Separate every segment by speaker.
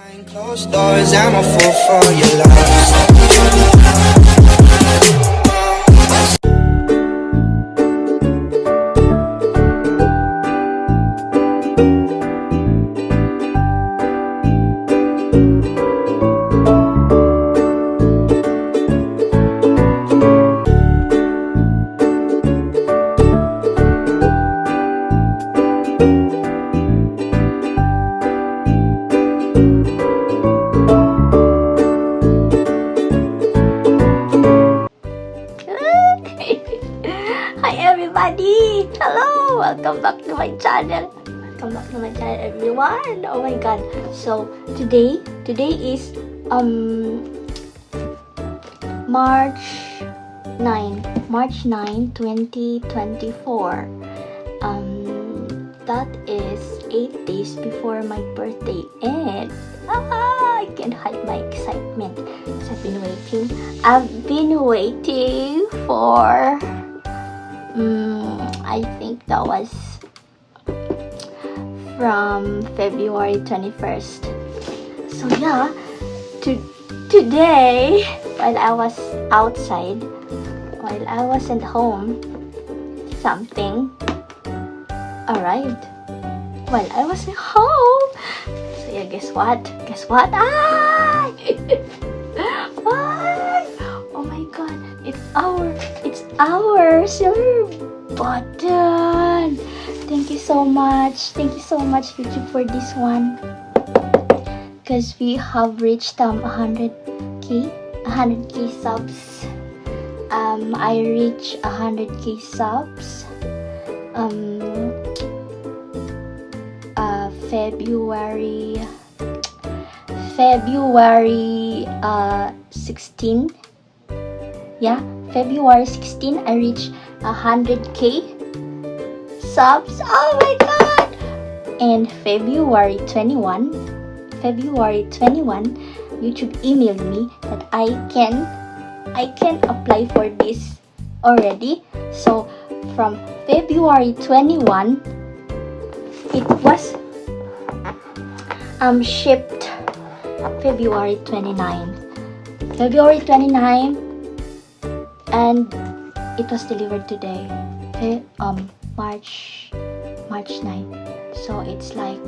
Speaker 1: Behind closed doors, I'm a fool for your love.
Speaker 2: Hi everybody! Hello! Welcome back to my channel. Welcome back to my channel, everyone. Oh my god. So today is March 9, 2024. That is 8 days before my birthday, and I can't hide my excitement. So I've been waiting for I think that was from February 21st. So yeah, today while I was outside, while I wasn't home, something arrived while I was at home. So yeah, guess what? Ah! Oh my god, it's our silver button. Thank you so much YouTube for this one, because we have reached 100k subs. I reached 100k subs February 16. Yeah, February 16 I reached 100k subs. Oh my god. And February 21 YouTube emailed me that I can apply for this already. So from February 21 it was shipped February 29, and it was delivered today, okay, March 9. So it's like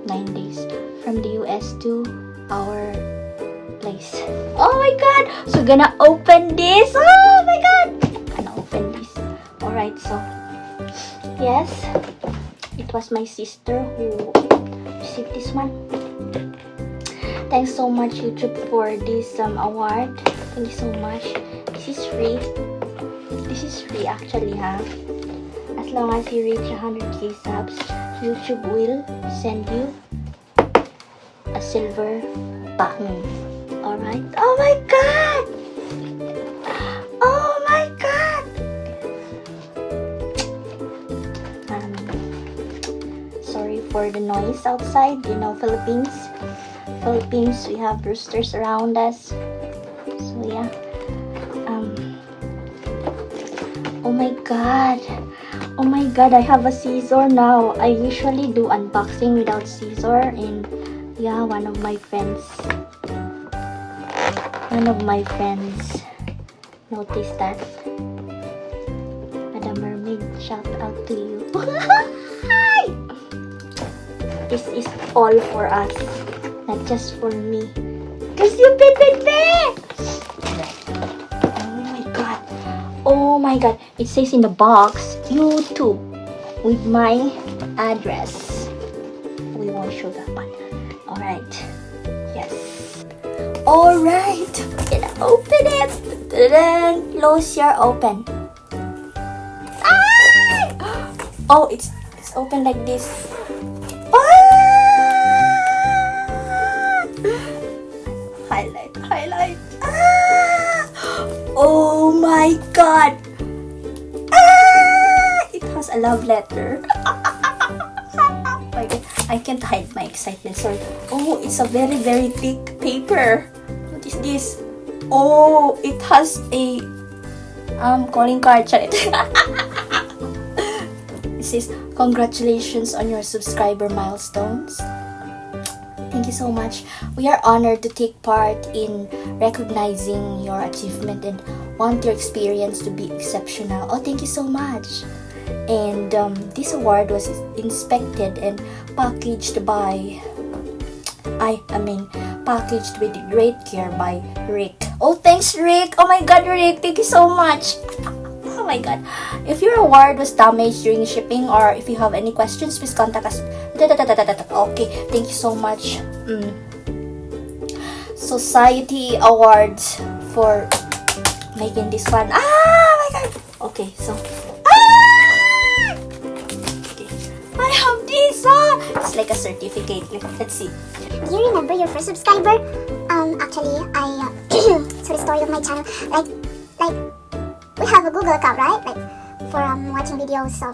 Speaker 2: 9 days from the US to our place. Oh my god, so gonna open this. Oh my god, gonna open this. Alright, so yes, it was my sister who received this one. Thanks so much YouTube for this award. Thank you so much. This is free actually, as long as you reach 100k subs, YouTube will send you a silver button. Alright. Oh my god, sorry for the noise outside. You know, Philippines, we have roosters around us. So yeah. Oh my god, I have a scissor now. I usually do unboxing without scissor, and yeah, one of my friends noticed that. Madam Mermaid, shout out to you. This is all for us, not just for me, because you paid me. Oh my god, it says in the box YouTube with my address. We won't show that one. Alright, yes. Alright, gonna open it. Then close your open. Ah! Oh, it's open like this. Highlight. Oh my god. It has a love letter. I can't hide my excitement. Sorry. Oh, it's a very, very thick paper. What is this? Oh, it has a calling card. It says, congratulations on your subscriber milestones. Thank you so much. We are honored to take part in recognizing your achievement and want your experience to be exceptional. Oh, thank you so much. And this award was inspected and packaged by packaged with great care by Rick. Oh, thanks, Rick. Oh my God, Rick, thank you so much. Oh my God. If your award was damaged during shipping or if you have any questions, please contact us. Okay, thank you so much. Society awards for making this one. My God. Okay, so okay. I have this. It's like a certificate. Let's see.
Speaker 3: Do you remember your first subscriber? Actually, I so the story of my channel, like we have a Google account, right? Like for watching videos. So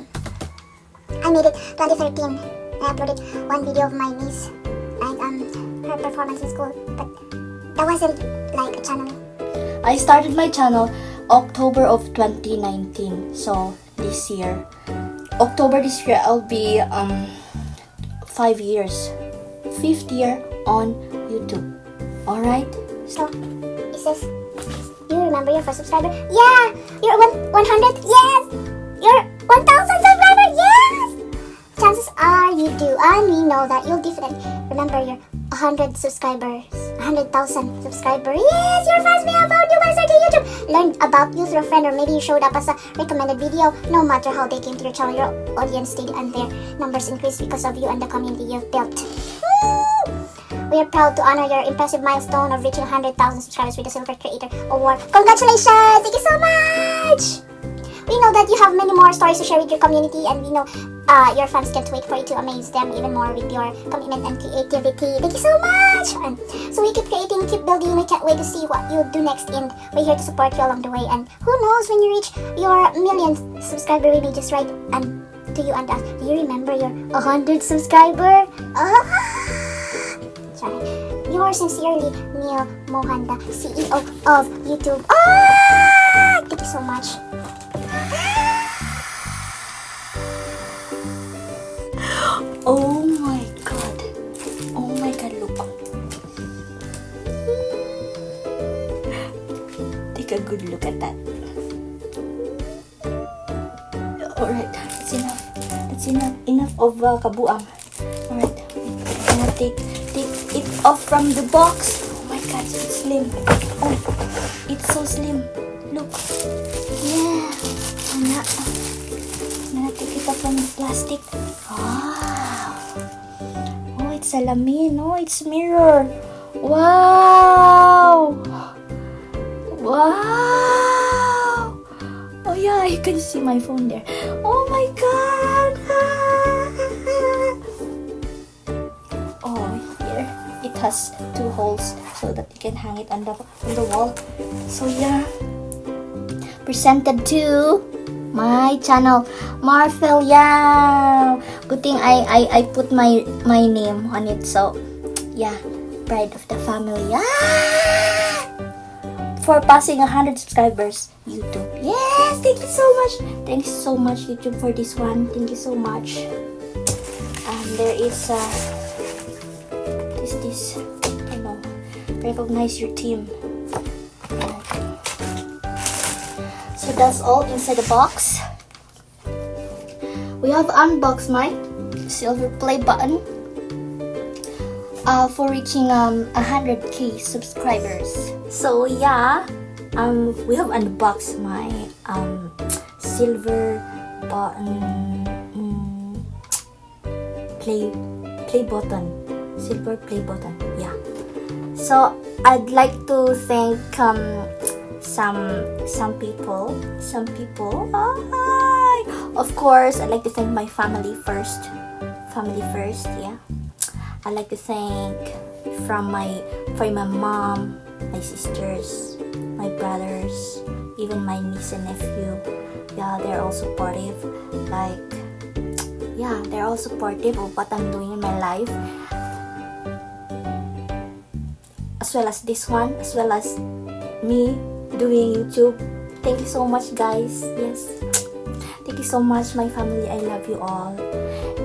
Speaker 3: I made it 2013. I uploaded one video of my niece, like her performance in school, but that wasn't like a channel.
Speaker 2: I started my channel October of 2019. So this year, October this year, I'll be 5 years, 5th year on YouTube. All right.
Speaker 3: So it says, do you remember your first subscriber? Yeah, you're 100. Yes, you're 1,000 subscriber. Yes. Chances are you do, and we know that you'll definitely remember your 100 subscribers, 100,000 subscribers. Yes, your fans may have found you by searching YouTube. Learned about you through a friend, or maybe you showed up as a recommended video. No matter how they came to your channel, your audience stayed and their numbers increased because of you and the community you've built. We are proud to honor your impressive milestone of reaching 100,000 subscribers with the Silver Creator Award. Congratulations! Thank you so much! We know that you have many more stories to share with your community, and we know your fans can't wait for you to amaze them even more with your commitment and creativity. Thank you so much! And so we keep creating, keep building. We can't wait to see what you do next, and we're here to support you along the way. And who knows, when you reach your millionth subscriber, we may just write to you and us, do you remember your 100 subscriber? Yours sincerely, Neil Mohan, the CEO of YouTube. Thank you so much.
Speaker 2: Oh my God. Oh my God, look. Take a good look at that. Alright, that's enough. That's enough of kabuang. Alright, I'm gonna take it off from the box. Oh my God, it's slim. Oh, it's so slim. Look. Yeah. I'm gonna take it off from the plastic. Wow. Oh, it's salamin. Oh, it's mirror. Wow. Wow. Oh yeah, you can see my phone there. Oh my God. Oh, here it has 2 holes so that you can hang it on the wall. So yeah, presented to my channel, Marfel. Yeah, good thing I put my name on it. So yeah, pride of the family. For passing 100 subscribers, YouTube. Yes, thank you so much. Thanks so much, YouTube, for this one. Thank you so much. There is this recognize your team. So that's all inside the box. We have unboxed my silver play button for reaching 100k subscribers. So yeah, we have unboxed my silver button play button, silver play button. Yeah. So I'd like to thank some people. Of course, I'd like to thank my family first. Yeah. I'd like to thank from my mom, my sisters, my brothers, even my niece and nephew. Yeah, they're all supportive. They're all supportive of what I'm doing in my life, as well as this one, as well as me doing YouTube. Thank you so much, guys. Yes, thank you so much, my family. I love you all.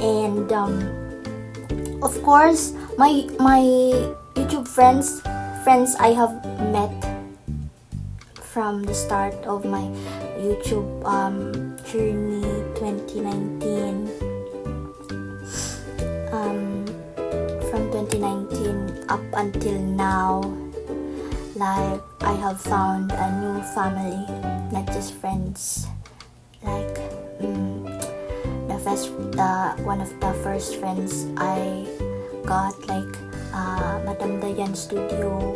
Speaker 2: And of course, my YouTube friends I have met from the start of my YouTube journey 2019. From 2019 up until now, like I have found a new family, not just friends. Like one of the first friends I got, like Madam Dayan Studio.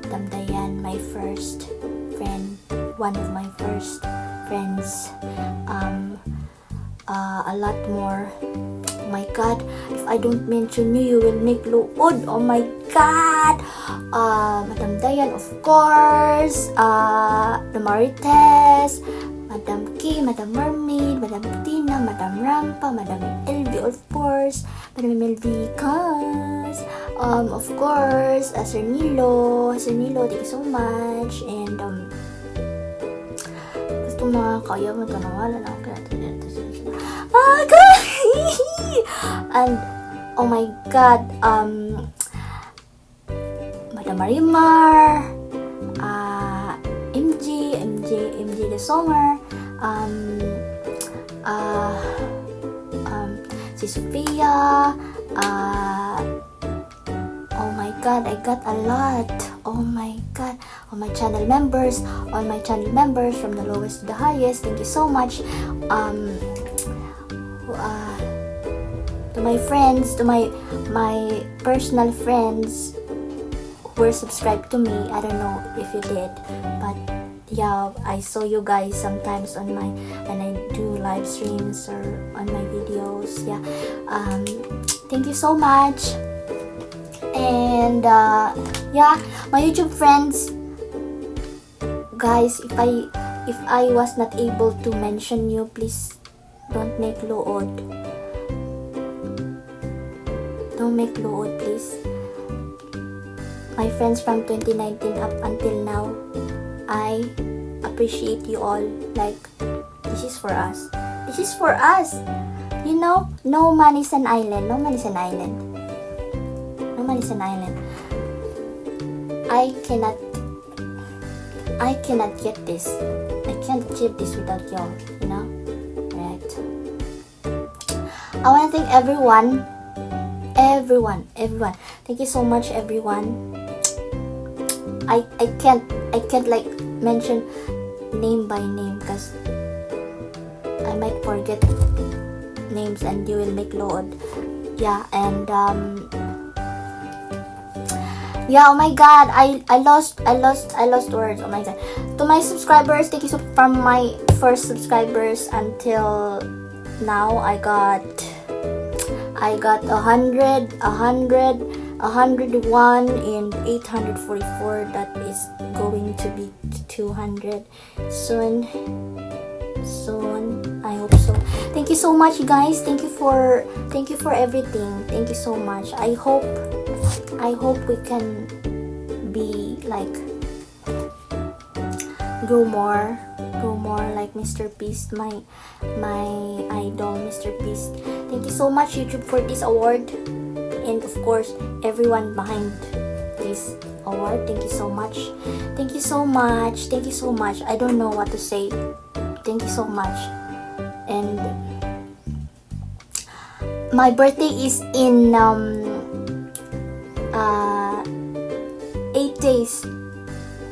Speaker 2: Madam Dayan, my first friend, one of my first friends. A lot more. Oh my god, if I don't mention you, you will make lood. Oh my god. Madam Dayan, of course. The Marites, Madam K, Madam Mermaid, Madam Tina, Madam Rampa, Madam LV, of course. Madam MLV Cause. Of course, Sir Nilo, thank you so much. And gusto mga kaya mo ito, nawala na ako. And oh my god, Madam Marimar, MJ the Summer, si Sophia, oh my god, I got a lot. Oh my god, all my channel members from the lowest to the highest, thank you so much. To my friends, to my personal friends who were subscribed to me, I don't know if you did, but yeah, I saw you guys sometimes on when I do live streams or on my videos. Yeah, thank you so much. And yeah, my YouTube friends, guys, if I was not able to mention you, please don't make lood. Don't make lood, please. My friends from 2019 up until now, I appreciate you all. Like, this is for us. This is for us. You know, no man is an island. No man is an island. No man is an island. I cannot get this. I can't achieve this without y'all. You know, right? I want to thank everyone. Thank you so much, everyone. I can't like mention name by name because I might forget names and you will make load. Yeah, and yeah, oh my god, I lost words. Oh my god. To my subscribers, thank you so from my first subscribers until now, I got 100, 101, and 844. That is going to be 200 soon. I hope so. Thank you so much, guys. Thank you for everything. Thank you so much. I hope we can be like grow more like Mr. Beast, my idol, Mr. Beast. Thank you so much, YouTube, for this award, and of course everyone behind this award. Thank you so much. Thank you so much. Thank you so much. I don't know what to say. Thank you so much. And my birthday is in 8 days.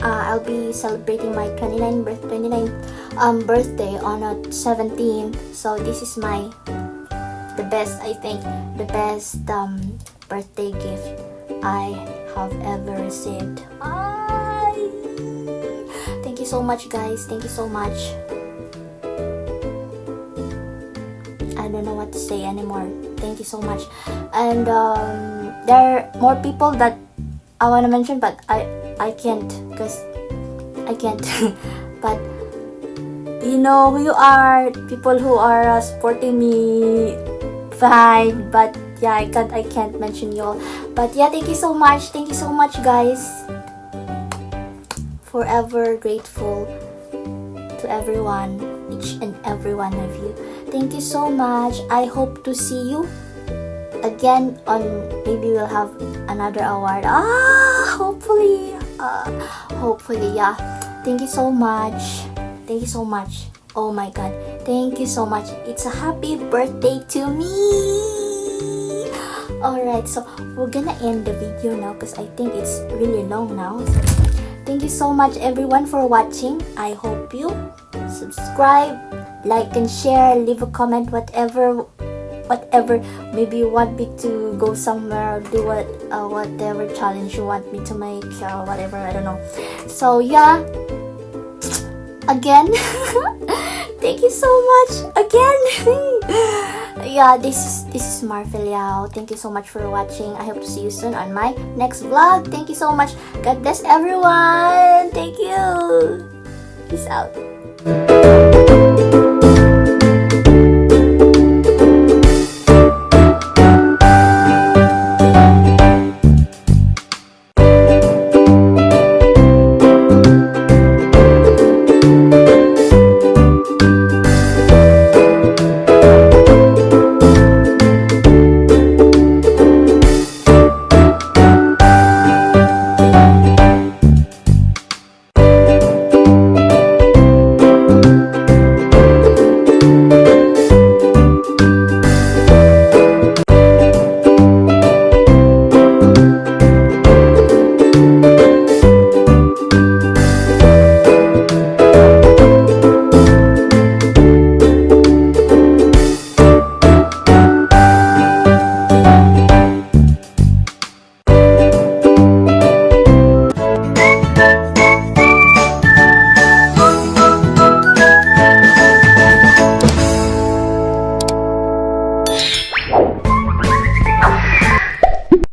Speaker 2: I'll be celebrating my 29th birthday on a 17th. So this is the best birthday gift I have ever received. Thank you so much, guys. Thank you so much. I don't know what to say anymore. Thank you so much. And there are more people that I want to mention, but I can't because I can't. But you know who you are, people who are supporting me, fine. But yeah, I can't mention you all. But yeah, thank you so much, guys. Forever grateful to everyone, each and every one of you. Thank you so much. I hope to see you again on, maybe we'll have another award. Hopefully. Hopefully, yeah. Thank you so much. Thank you so much. Oh my god. Thank you so much. It's a happy birthday to me. Alright, so we're gonna end the video now because I think it's really long now. Thank you so much everyone for watching. I hope you subscribe, like and share, leave a comment, whatever, maybe you want me to go somewhere or do whatever challenge you want me to make, whatever, I don't know. So yeah, again, thank you so much again. Yeah, this is Marvel Yao. Thank you so much for watching. I hope to see you soon on my next vlog. Thank you so much. God bless everyone. Thank you. Peace out.